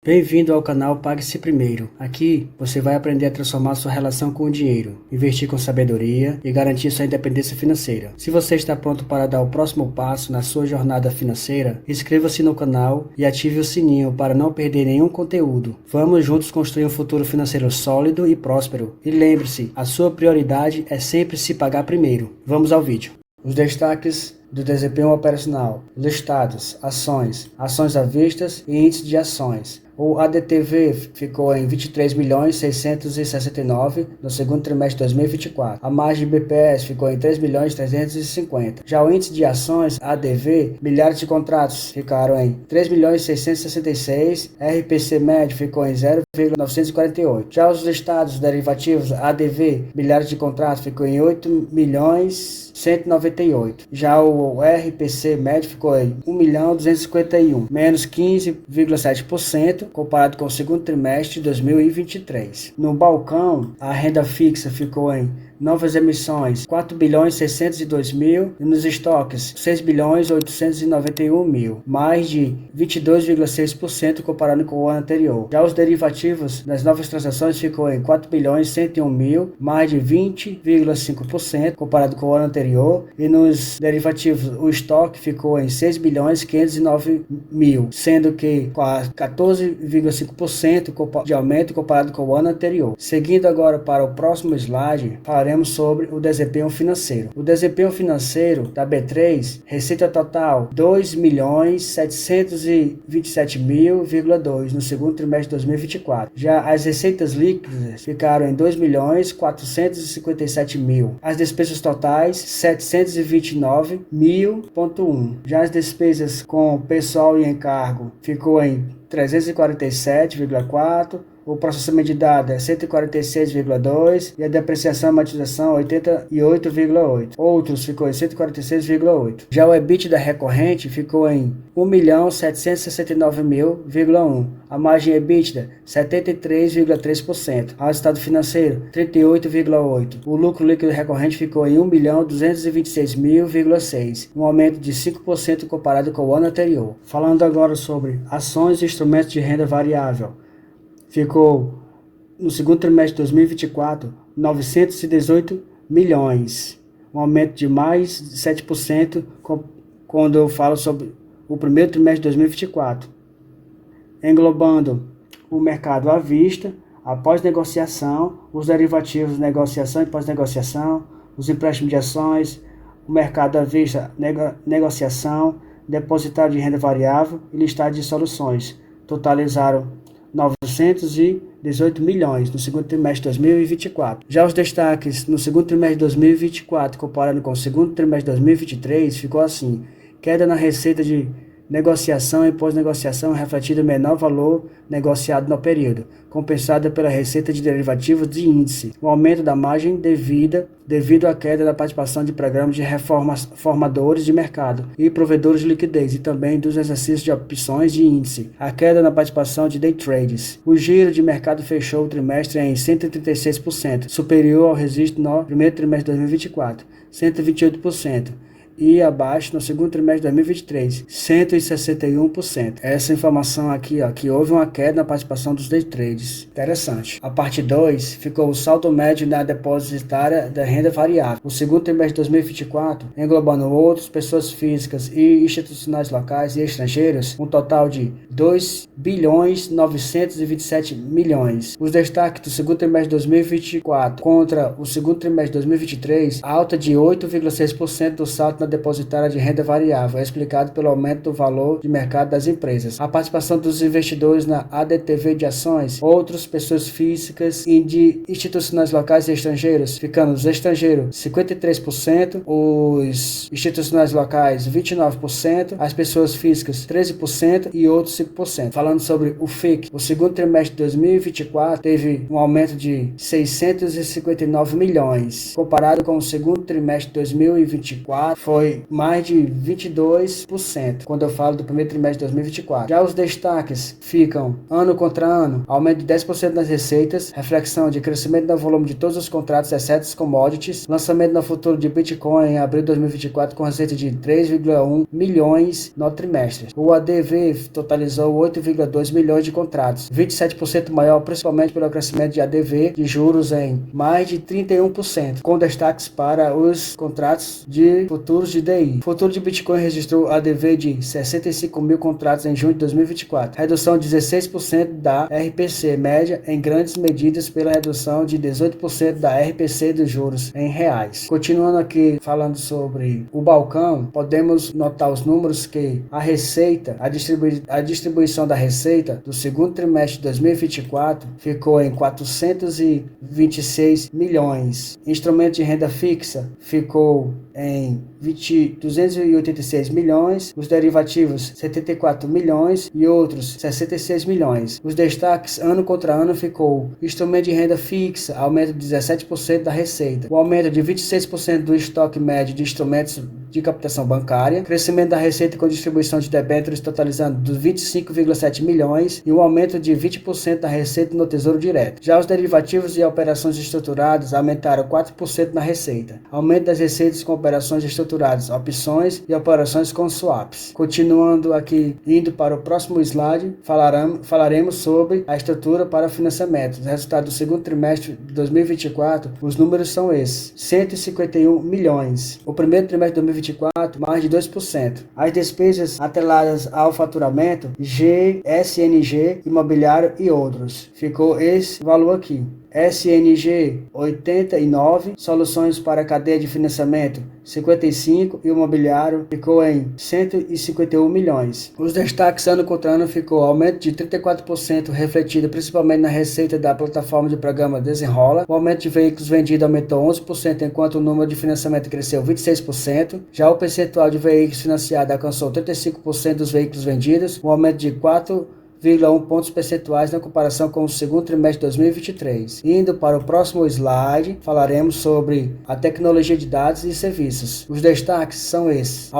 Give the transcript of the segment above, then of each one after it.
Bem-vindo ao canal Pague-se Primeiro. Aqui você vai aprender a transformar sua relação com o dinheiro, investir com sabedoria e garantir sua independência financeira. Se você está pronto para dar o próximo passo na sua jornada financeira, inscreva-se no canal e ative o sininho para não perder nenhum conteúdo. Vamos juntos construir um futuro financeiro sólido e próspero. E lembre-se, a sua prioridade é sempre se pagar primeiro. Vamos ao vídeo. Os destaques do desempenho operacional: listados, ações à vista e índice de ações. O ADTV ficou em 23.669 no segundo trimestre de 2024. A margem BPS ficou em 3.350. Já o índice de ações ADV, milhares de contratos, ficaram em 3.666. RPC médio ficou em 0,948. Já os listados derivativos ADV, milhares de contratos, ficou em 8.198. Já o RPC médio ficou em 1.251, menos 15,7%, comparado com o segundo trimestre de 2023. No balcão, a renda fixa ficou em novas emissões 4.602.000 e nos estoques 6.891.000, mais de 22,6% comparado com o ano anterior. Já os derivativos das novas transações ficou em 4.101.000, mais de 20,5% comparado com o ano anterior, e nos derivativos o estoque ficou em 6.509.000, sendo que 14,5% de aumento comparado com o ano anterior. Seguindo agora para o próximo slide, falaremos sobre o desempenho financeiro. O desempenho financeiro da B3, receita total 2.727.000,2 no segundo trimestre de 2024. Já as receitas líquidas ficaram em 2.457.000. As despesas totais 729.000,1. Já as despesas com pessoal e encargo ficou em 347,4. O processamento de dados é 146,2 e a depreciação e amortização 88,8. Outros ficou em 146,8. Já o EBITDA recorrente ficou em 1.769.000,1. A margem EBITDA 73,3%. O resultado financeiro 38,8. O lucro líquido recorrente ficou em 1.226.000,6, um aumento de 5% comparado com o ano anterior. Falando agora sobre ações e instrumentos de renda variável. Ficou, no segundo trimestre de 2024, 918 milhões, um aumento de mais de 7% quando eu falo sobre o primeiro trimestre de 2024, englobando o mercado à vista, após negociação, os derivativos de negociação e pós-negociação, os empréstimos de ações, o mercado à vista, negociação, depositário de renda variável e listado de soluções, totalizaram 918 milhões no segundo trimestre de 2024. Já os destaques no segundo trimestre de 2024, comparando com o segundo trimestre de 2023, ficou assim: queda na receita de negociação e pós-negociação refletido menor valor negociado no período, compensada pela receita de derivativos de índice, o aumento da margem devido à queda da participação de programas de formadores de mercado e provedores de liquidez e também dos exercícios de opções de índice, a queda na participação de day trades. O giro de mercado fechou o trimestre em 136%, superior ao registro no primeiro trimestre de 2024, 128%. E abaixo no segundo trimestre de 2023, 161%. Essa informação aqui, que houve uma queda na participação dos day trades. Interessante. A parte 2 ficou o saldo médio na depositária da renda variável. O segundo trimestre de 2024, englobando outros, pessoas físicas e institucionais locais e estrangeiros, um total de 2.927 milhões. Os destaques do segundo trimestre de 2024 contra o segundo trimestre de 2023, alta de 8,6% do saldo na depositária de renda variável, é explicado pelo aumento do valor de mercado das empresas. A participação dos investidores na ADTV de ações, outras pessoas físicas e de institucionais locais e estrangeiros, ficando os estrangeiros 53%, os institucionais locais 29%, as pessoas físicas 13% e outros 5%. Falando sobre o FIC, o segundo trimestre de 2024 teve um aumento de 659 milhões, comparado com o segundo trimestre de 2024, foi mais de 22%, quando eu falo do primeiro trimestre de 2024. Já os destaques ficam ano contra ano, aumento de 10% nas receitas, reflexão de crescimento no volume de todos os contratos, exceto os commodities, lançamento no futuro de Bitcoin em abril de 2024 com receita de 3,1 milhões no trimestre. O ADV totalizou 8,2 milhões de contratos, 27% maior, principalmente pelo crescimento de ADV de juros em mais de 31%, com destaques para os contratos de futuros de DI. O futuro de Bitcoin registrou ADV de 65 mil contratos em junho de 2024, redução de 16% da RPC média, em grandes medidas pela redução de 18% da RPC dos juros em reais. Continuando aqui falando sobre o balcão, podemos notar os números que a receita, a distribuição da receita do segundo trimestre de 2024 ficou em 426 milhões. Instrumento de renda fixa ficou em 286 milhões, os derivativos 74 milhões e outros 66 milhões. Os destaques ano contra ano ficou instrumento de renda fixa, aumento de 17% da receita, o aumento de 26% do estoque médio de instrumentos de captação bancária, crescimento da receita com distribuição de debêntures totalizando dos 25,7 milhões e um aumento de 20% da receita no Tesouro Direto. Já os derivativos e operações estruturadas aumentaram 4% na receita, aumento das receitas com operações estruturadas, opções e operações com swaps. Continuando aqui, indo para o próximo slide, falaremos sobre a estrutura para financiamento. Os resultados do segundo trimestre de 2024, os números são esses: 151 milhões. O primeiro trimestre de 2024, mais de 2%. As despesas atreladas ao faturamento, SNG, imobiliário e outros. Ficou esse valor aqui. SNG 89, soluções para a cadeia de financiamento 55 e o imobiliário ficou em 151 milhões. Os destaques ano contra ano ficou aumento de 34% refletido principalmente na receita da plataforma de programa Desenrola. O aumento de veículos vendidos aumentou 11% enquanto o número de financiamento cresceu 26%. Já o percentual de veículos financiados alcançou 35% dos veículos vendidos, um aumento de 4,1 pontos percentuais na comparação com o segundo trimestre de 2023. Indo para o próximo slide, falaremos sobre a tecnologia de dados e serviços. Os destaques são esses: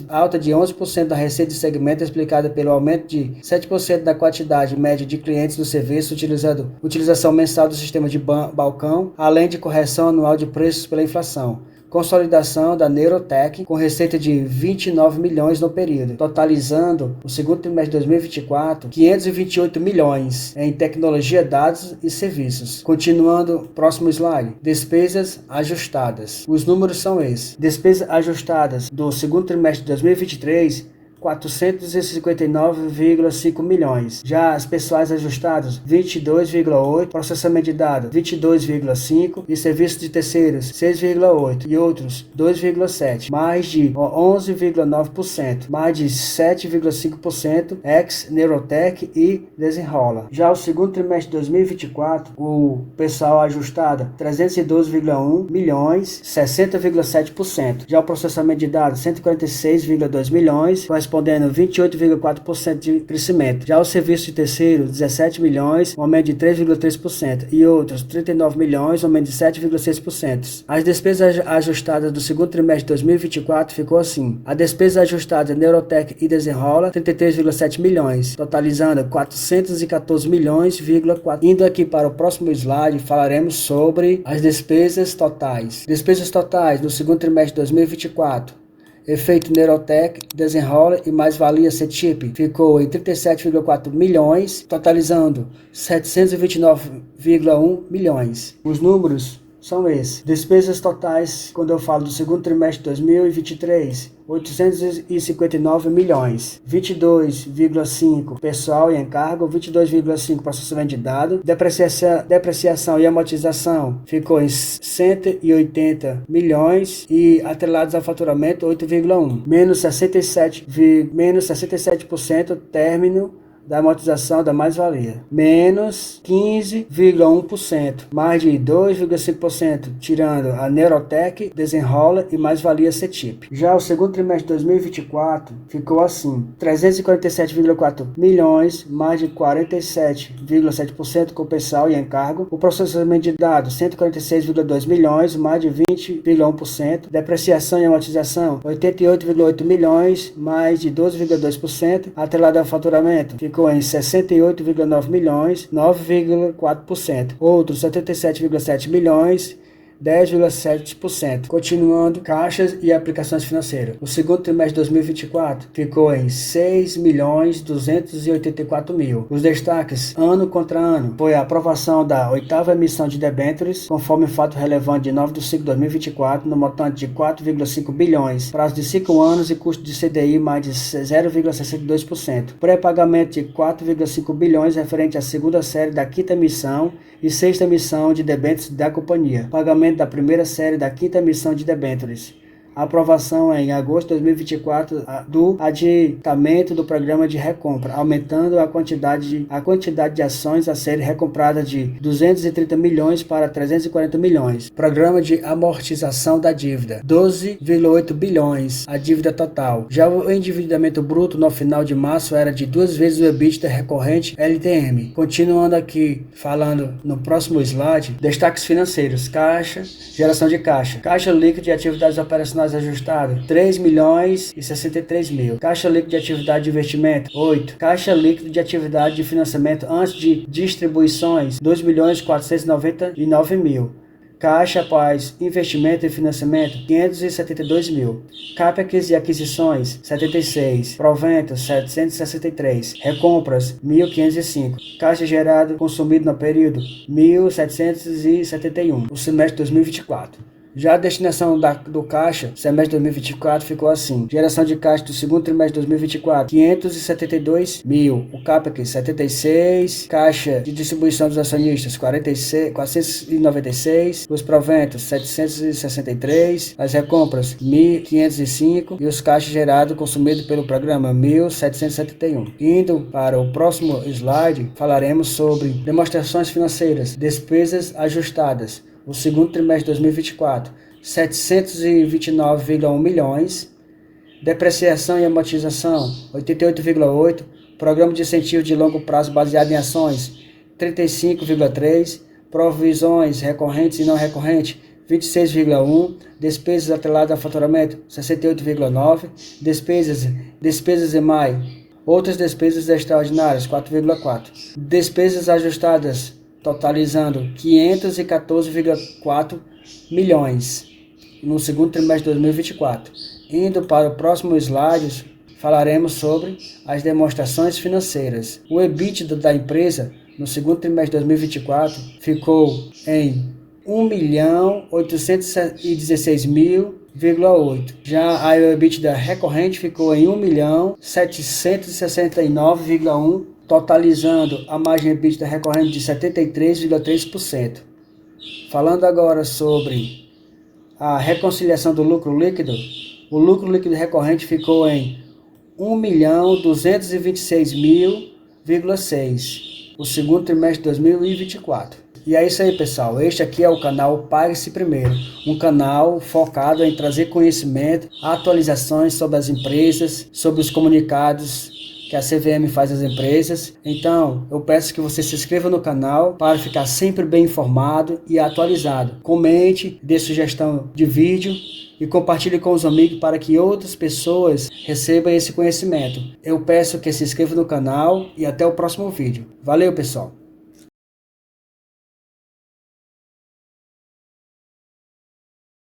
alta de 11% da receita de segmento explicada pelo aumento de 7% da quantidade média de clientes do serviço utilização mensal do sistema de balcão, além de correção anual de preços pela inflação. Consolidação da Neurotech com receita de 29 milhões no período, totalizando o segundo trimestre de 2024, 528 milhões em tecnologia, dados e serviços. Continuando, próximo slide, despesas ajustadas. Os números são esses: despesas ajustadas do segundo trimestre de 2023, 459,5 milhões. Já as pessoais ajustadas, 22,8, processamento de dados, 22,5 e serviços de terceiros, 6,8 e outros, 2,7, mais de 11,9%, mais de 7,5% ex-Neurotech e Desenrola. Já o segundo trimestre de 2024, o pessoal ajustado, 312,1 milhões, 60,7%. Já o processamento de dados, 146,2 milhões, correspondendo 28,4% de crescimento. Já o serviço de terceiro, 17 milhões, um aumento de 3,3%. E outros, 39 milhões, um aumento de 7,6%. As despesas ajustadas do segundo trimestre de 2024 ficou assim: a despesa ajustada Neurotech e Desenrola, 33,7 milhões, totalizando 414 milhões,4. Indo aqui para o próximo slide, falaremos sobre as despesas totais. Despesas totais no segundo trimestre de 2024. Efeito Neurotech, Desenrola e mais-valia CETIP ficou em 37,4 milhões, totalizando 729,1 milhões. Os números são esses: despesas totais, quando eu falo do segundo trimestre de 2023, 859 milhões, 22,5 pessoal e encargo, 22,5 processamento de dados, depreciação e amortização ficou em 180 milhões e atrelados ao faturamento 8,1, menos 67% término da amortização da mais-valia, menos 15,1%, mais de 2,5%, tirando a Neurotech, Desenrola e mais-valia CETIP. Já o segundo trimestre de 2024 ficou assim, 347,4 milhões, mais de 47,7% com PESAL e encargo. O processamento de dados, 146,2 milhões, mais de 20,1%. Depreciação e amortização, 88,8 milhões, mais de 12,2%. Atrelado ao faturamento, ficou em 68,9 milhões, 9,4%. Outros 77,7 milhões, 10,7%. Continuando, caixas e aplicações financeiras. O segundo trimestre de 2024 ficou em 6.284.000. Os destaques, ano contra ano, foi a aprovação da 8ª emissão de debêntures, conforme fato relevante de 9/5/2024, no montante de 4,5 bilhões, prazo de 5 anos e custo de CDI mais de 0,62%. Pré-pagamento de 4,5 bilhões referente à segunda série da 5ª emissão e 6ª emissão de debêntures da companhia. Pagamento da primeira série da 5ª emissão de debêntures. Aprovação em agosto de 2024 do aditamento do programa de recompra, aumentando a quantidade de ações a serem recompradas de 230 milhões para 340 milhões. Programa de amortização da dívida, 12,8 bilhões, a dívida total. Já o endividamento bruto no final de março era de 2 vezes o EBITDA recorrente LTM. Continuando aqui, falando no próximo slide, destaques financeiros, caixa, geração de caixa. Caixa líquido de atividades operacionais ajustado, 3 milhões e 63 mil. Caixa líquido de atividade de investimento, 8. Caixa líquido de atividade de financiamento antes de distribuições, 2 milhões 499 mil. Caixa após investimento e financiamento, 572 mil. Capex e aquisições, 76. Proventos, 763. Recompras, 1.505. Caixa gerado consumido no período, 1.771. O semestre de 2024. Já a destinação do caixa, semestre de 2024, ficou assim. Geração de caixa do segundo trimestre de 2024, 572 mil. O CAPEX, 76. Caixa de distribuição dos acionistas, 496. Os proventos, 763. As recompras, 1.505. E os caixas gerados consumidos pelo programa, 1.771. Indo para o próximo slide, falaremos sobre demonstrações financeiras, despesas ajustadas. O segundo trimestre de 2024, 729,1 milhões. Depreciação e amortização, 88,8. Programa de incentivo de longo prazo baseado em ações, 35,3. Provisões recorrentes e não recorrentes, 26,1. Despesas atreladas ao faturamento, 68,9. Despesas EMAI. Outras despesas extraordinárias, 4,4. Despesas ajustadas, totalizando 514,4 milhões no segundo trimestre de 2024. Indo para o próximo slide, falaremos sobre as demonstrações financeiras. O EBITDA da empresa no segundo trimestre de 2024 ficou em 1.816.000,8. Já a EBITDA recorrente ficou em 1.769,1, totalizando a margem EBITDA recorrente de 73,3%. Falando agora sobre a reconciliação do lucro líquido, o lucro líquido recorrente ficou em 1.226.000,6, o segundo trimestre de 2024. E é isso aí, pessoal. Este aqui é o canal Pague-se Primeiro, um canal focado em trazer conhecimento, atualizações sobre as empresas, sobre os comunicados que a CVM faz às empresas. Então, eu peço que você se inscreva no canal para ficar sempre bem informado e atualizado. Comente, dê sugestão de vídeo e compartilhe com os amigos para que outras pessoas recebam esse conhecimento. Eu peço que se inscreva no canal e até o próximo vídeo. Valeu, pessoal!